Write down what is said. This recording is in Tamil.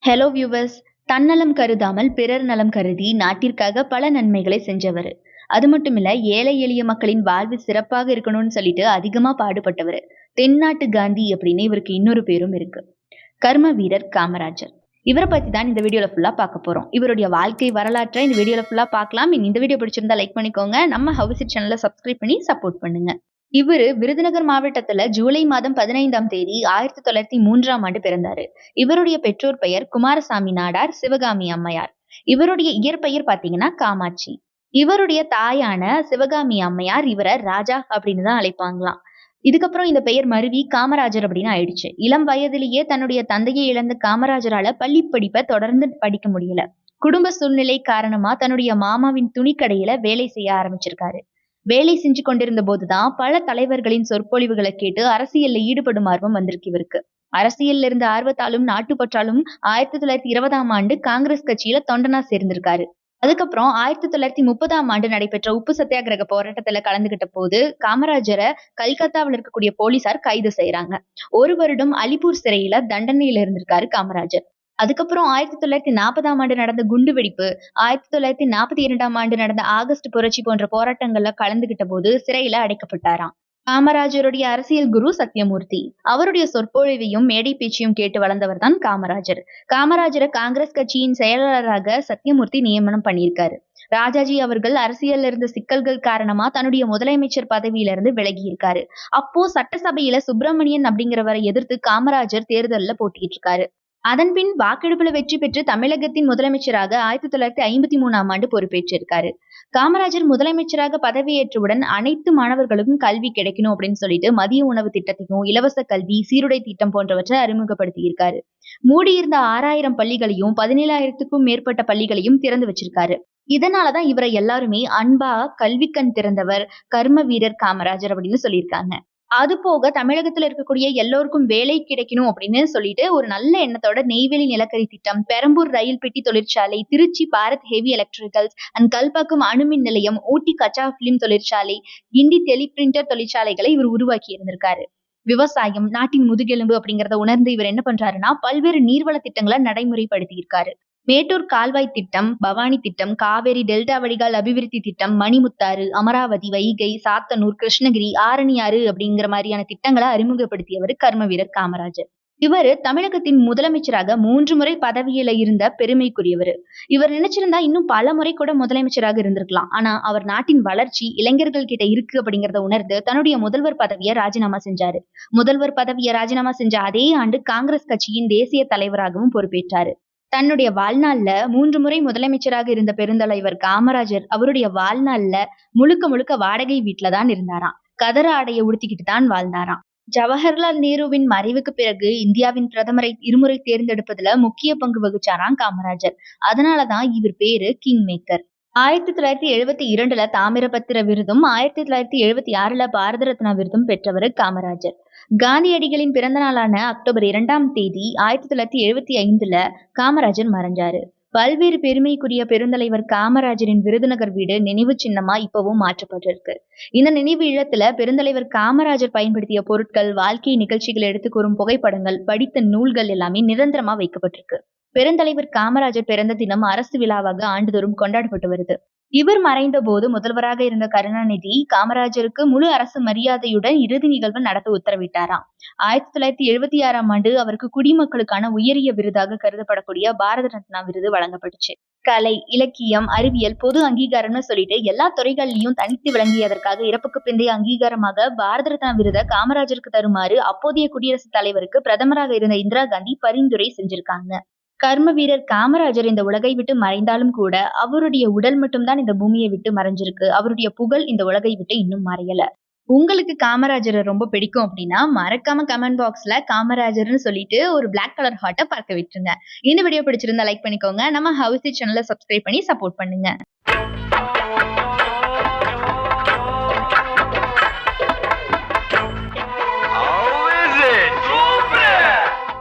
Hello viewers. தன்னலம் கருதாமல் பிறர் நலம் கருதி நாட்டிற்காக பல நன்மைகளை செஞ்சவர். அது மட்டும் இல்ல, ஏழை எளிய மக்களின் வாழ்வு சிறப்பாக இருக்கணும்னு சொல்லிட்டு அதிகமா பாடுபட்டவர். தென்னாட்டு காந்தி அப்படின்னு இவருக்கு இன்னொரு பேரும் இருக்கு. கர்ம வீரர் காமராஜர். இவரை பத்தி தான் இந்த வீடியோல ஃபுல்லா பார்க்க போறோம். இவருடைய வாழ்க்கை வரலாற்றை இந்த வீடியோல ஃபுல்லா பார்க்கலாம். இந்த வீடியோ பிடிச்சிருந்தா லைக் பண்ணிக்கோங்க. நம்ம ஹவுஸ் இட் சேனலை சப்ஸ்கிரைப் பண்ணி சப்போர்ட் பண்ணுங்க. இவரு விருதுநகர் மாவட்டத்துல ஜூலை மாதம் 15ஆம் தேதி 1903ஆம் ஆண்டு பிறந்தாரு. இவருடைய பெற்றோர் பெயர் குமாரசாமி நாடார், சிவகாமி அம்மையார். இவருடைய இயற்பெயர் பாத்தீங்கன்னா காமாட்சி. இவருடைய தாயான சிவகாமி அம்மையார் இவரை ராஜா அப்படின்னு தான் அழைப்பாங்களாம். இதுக்கப்புறம் இந்த பெயர் மருவி காமராஜர் அப்படின்னு ஆயிடுச்சு. இளம் வயதிலேயே தன்னுடைய தந்தையை இழந்த காமராஜரால பள்ளி படிப்பை தொடர்ந்து படிக்க முடியல. குடும்ப சூழ்நிலை காரணமா தன்னுடைய மாமாவின் துணிக்கடையில வேலை செய்ய ஆரம்பிச்சிருக்காரு. வேலை செஞ்சு கொண்டிருந்த போதுதான் பல தலைவர்களின் சொற்பொழிவுகளை கேட்டு அரசியல்ல ஈடுபடும் ஆர்வம் வந்திருக்கு இவருக்கு. அரசியல்ல இருந்த ஆர்வத்தாலும் நாட்டுப்பற்றாலும் 1920ஆம் ஆண்டு காங்கிரஸ் கட்சியில தொண்டனா சேர்ந்திருக்காரு. அதுக்கப்புறம் 1930ஆம் ஆண்டு நடைபெற்ற உப்பு சத்தியாகிரக போராட்டத்துல கலந்துகிட்ட போது காமராஜரை கல்கத்தாவில் இருக்கக்கூடிய போலீசார் கைது செய்யறாங்க. 1 வருடம் அலிப்பூர் சிறையில தண்டனையில இருந்திருக்காரு காமராஜர். அதுக்கப்புறம் 1940ஆம் ஆண்டு நடந்த குண்டுவெடிப்பு, 1942ஆம் ஆண்டு நடந்த ஆகஸ்ட் புரட்சி போன்ற போராட்டங்கள்ல கலந்துகிட்ட போது சிறையில அடைக்கப்பட்டாராம். காமராஜருடைய அரசியல் குரு சத்தியமூர்த்தி. அவருடைய சொற்பொழிவையும் மேடை பேச்சையும் கேட்டு வளர்ந்தவர் தான் காமராஜர். காமராஜரை காங்கிரஸ் கட்சியின் செயலாளராக சத்தியமூர்த்தி நியமனம் பண்ணியிருக்காரு. ராஜாஜி அவர்கள் அரசியல்ல இருந்த சிக்கல்கள் காரணமா தன்னுடைய முதலமைச்சர் பதவியில இருந்து விலகி இருக்காரு. அப்போ சட்டசபையில சுப்பிரமணியன் அப்படிங்கிறவரை எதிர்த்து காமராஜர் தேர்தல்ல போட்டிட்டு இருக்காரு. அதன்பின் வாக்கெடுப்புல வெற்றி பெற்று தமிழகத்தின் முதலமைச்சராக 1953ஆம் ஆண்டு பொறுப்பேற்றிருக்காரு. காமராஜர் முதலமைச்சராக பதவியேற்றவுடன் அனைத்து மாணவர்களுக்கும் கல்வி கிடைக்கணும் அப்படின்னு சொல்லிட்டு மதிய உணவு திட்டத்தையும், இலவச கல்வி, சீருடை திட்டம் போன்றவற்றை அறிமுகப்படுத்தி இருக்காரு. மூடியிருந்த 6000 பள்ளிகளையும் 17,000க்கும் மேற்பட்ட பள்ளிகளையும் திறந்து வச்சிருக்காரு. இதனாலதான் இவரை எல்லாருமே அன்பா கல்வி கண் திறந்தவர், கர்ம வீரர் காமராஜர் அப்படின்னு சொல்லியிருக்காங்க. அது போக தமிழகத்துல இருக்கக்கூடிய எல்லோருக்கும் வேலை கிடைக்கணும் அப்படின்னு சொல்லிட்டு ஒரு நல்ல எண்ணத்தோட நெய்வேலி நிலக்கரி திட்டம், பெரம்பூர் ரயில் பெட்டி தொழிற்சாலை, Tiruchi Bharat heavy electricals and Kalpakkam அணுமின் நிலையம், ஊட்டி கச்சா பிலிம் தொழிற்சாலை, கிண்டி டெலி பிரிண்டர் தொழிற்சாலைகளை இவர் உருவாக்கி இருந்திருக்காரு. விவசாயம் நாட்டின் முதுகெலும்பு அப்படிங்கறத உணர்ந்து இவர் என்ன பண்றாருன்னா பல்வேறு நீர்வள திட்டங்களை நடைமுறைப்படுத்தி இருக்காரு. மேட்டூர் கால்வாய் திட்டம், பவானி திட்டம், காவேரி டெல்டா வடிகால் அபிவிருத்தி திட்டம், மணிமுத்தாறு, அமராவதி, வைகை, சாத்தனூர், கிருஷ்ணகிரி, ஆரணியாறு அப்படிங்கிற மாதிரியான திட்டங்களை அறிமுகப்படுத்தியவர் கர்ம வீரர் காமராஜர். இவர் தமிழகத்தின் முதலமைச்சராக 3 முறை பதவியில இருந்த பெருமைக்குரியவர். இவர் நினைச்சிருந்தா இன்னும் பல முறை கூட முதலமைச்சராக இருந்திருக்கலாம். ஆனா அவர் நாட்டின் வளர்ச்சி இளைஞர்கள் கிட்ட இருக்கு அப்படிங்கறத உணர்ந்து தன்னுடைய முதல்வர் பதவியை ராஜினாமா செஞ்சாரு. முதல்வர் பதவியை ராஜினாமா செஞ்ச அதே ஆண்டு காங்கிரஸ் கட்சியின் தேசிய தலைவராகவும் பொறுப்பேற்றாரு. தன்னுடைய வாழ்நாள்ல 3 முறை முதலமைச்சராக இருந்த பெருந்தலைவர் காமராஜர் அவருடைய வாழ்நாள்ல முழுக்க முழுக்க வாடகை வீட்டுல தான் இருந்தாராம். கதர ஆடையை உடுத்திக்கிட்டு தான் வாழ்ந்தாராம். ஜவஹர்லால் நேருவின் மறைவுக்கு பிறகு இந்தியாவின் பிரதமரை இருமுறை தேர்ந்தெடுப்பதுல முக்கிய பங்கு வகிச்சாராம் காமராஜர். அதனாலதான் இவர் பேரு கிங் மேக்கர். 1972ல தாமிரபத்திர விருதும் 1976ல பாரத ரத்னா விருதும் பெற்றவர் காமராஜர். காந்தியடிகளின் பிறந்த நாளான அக்டோபர் 2ஆம் தேதி 1975ல காமராஜர் மறைஞ்சாரு. பல்வேறு பெருமைக்குரிய பெருந்தலைவர் காமராஜரின் விருதுநகர் வீடு நினைவு சின்னமா இப்பவும் மாற்றப்பட்டிருக்கு. இந்த நினைவு இல்லத்துல பெருந்தலைவர் காமராஜர் பயன்படுத்திய பொருட்கள், வாழ்க்கை நிகழ்ச்சிகள் எடுத்து கூறும் புகைப்படங்கள், படித்த நூல்கள் எல்லாமே நிரந்தரமா வைக்கப்பட்டிருக்கு. பெருந்தலைவர் காமராஜர் பிறந்த தினம் அரசு விழாவாக ஆண்டுதோறும் கொண்டாடப்பட்டு வருது. இவர் மறைந்த போது முதல்வராக இருந்த கருணாநிதி காமராஜருக்கு முழு அரசு மரியாதையுடன் இறுதி நிகழ்வு நடத்த உத்தரவிட்டாராம். 1976ஆம் ஆண்டு அவருக்கு குடிமக்களுக்கான உயரிய விருதாக கருதப்படக்கூடிய பாரத ரத்னா விருது வழங்கப்பட்டுச்சு. கலை, இலக்கியம், அறிவியல், பொது அங்கீகாரம்னு சொல்லிட்டு எல்லா துறைகள்லயும் தனித்து விளங்கியதற்காக இறப்புக்கு பிந்தைய அங்கீகாரமாக பாரத ரத்னா விருதை காமராஜருக்கு தருமாறு அப்போதைய குடியரசுத் தலைவருக்கு பிரதமராக இருந்த இந்திரா காந்தி பரிந்துரை செஞ்சிருக்காங்க. கர்ம வீரர் காமராஜர் இந்த உலகை விட்டு மறைந்தாலும் கூட அவருடைய உடல் மட்டும்தான் இந்த பூமியை விட்டு மறைஞ்சிருக்கு. அவருடைய புகழ் இந்த உலகை விட்டு இன்னும் மறையல. உங்களுக்கு காமராஜரை ரொம்ப பிடிக்கும் அப்படின்னா மறக்காம கமெண்ட் பாக்ஸ்ல காமராஜர்னு சொல்லிட்டு ஒரு பிளாக் கலர் ஹார்ட்டை பார்க்க விட்டுருங்க. இந்த வீடியோ பிடிச்சிருந்தா லைக் பண்ணிக்கோங்க. நம்ம ஹவுஸ் இட் சேனலை சப்ஸ்கிரைப் பண்ணி சப்போர்ட் பண்ணுங்க.